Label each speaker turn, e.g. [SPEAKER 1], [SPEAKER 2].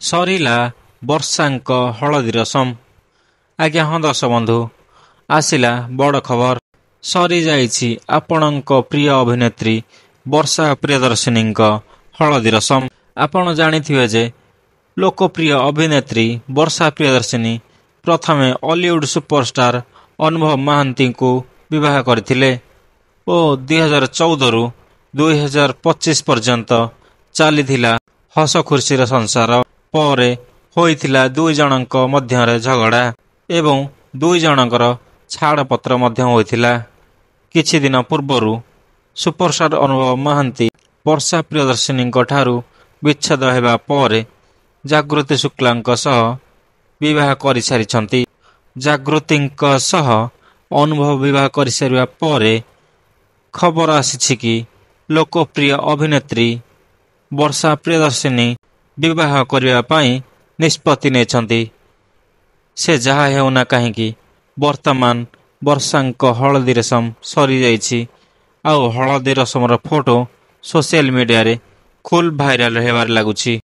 [SPEAKER 1] ସରିଲା ବର୍ଷାଙ୍କ ହଳଦୀ ରସମ। ଆଜ୍ଞା ହଁ ଦର୍ଶକ ବନ୍ଧୁ, ଆସିଲା ବଡ଼ ଖବର। ସରିଯାଇଛି ଆପଣଙ୍କ ପ୍ରିୟ ଅଭିନେତ୍ରୀ ବର୍ଷା ପ୍ରିୟଦର୍ଶିନୀଙ୍କ ହଳଦୀ ରସମ। ଆପଣ ଜାଣିଥିବେ ଯେ ଲୋକପ୍ରିୟ ଅଭିନେତ୍ରୀ ବର୍ଷା ପ୍ରିୟଦର୍ଶିନୀ ପ୍ରଥମେ ଅଲିଉଡ୍ ସୁପରଷ୍ଟାର ଅନୁଭବ ମହାନ୍ତିଙ୍କୁ ବିବାହ କରିଥିଲେ ଓ 2014ରୁ 2025 ପର୍ଯ୍ୟନ୍ତ ଚାଲିଥିଲା ହସ ଖୁସିର ସଂସାର। ପରେ ହୋଇଥିଲା ଦୁଇ ଜଣଙ୍କ ମଧ୍ୟରେ ଝଗଡ଼ା ଏବଂ ଦୁଇ ଜଣଙ୍କର ଛାଡ଼ପତ୍ର ମଧ୍ୟ ହୋଇଥିଲା। କିଛି ଦିନ ପୂର୍ବରୁ ସୁପରଷ୍ଟାର ଅନୁଭବ ମହାନ୍ତି ବର୍ଷା ପ୍ରିୟଦର୍ଶିନୀଙ୍କ ଠାରୁ ବିଚ୍ଛେଦ ହେବା ପରେ ଜାଗୃତି ଶୁକ୍ଲାଙ୍କ ସହ ବିବାହ କରିସାରିଛନ୍ତି। ଜାଗୃତିଙ୍କ ସହ ଅନୁଭବ ବିବାହ କରିସାରିବା ପରେ ଖବର ଆସିଛି କି ଲୋକପ୍ରିୟ ଅଭିନେତ୍ରୀ ବର୍ଷା ପ୍ରିୟଦର୍ଶିନୀ ବିବାହ କରିବା ପାଇଁ ନିଷ୍ପତ୍ତି ନେଇଛନ୍ତି। ସେ ଯାହା ହେଉନା କାହିଁକି ବର୍ତ୍ତମାନ ବର୍ଷାଙ୍କ ହଳଦୀ ରସମ ସରିଯାଇଛି ଆଉ ହଳଦୀ ରସମର ଫଟୋ ସୋସିଆଲ ମିଡ଼ିଆରେ ଖୁବ୍ ଭାଇରାଲ ହେବାରେ ଲାଗୁଛି।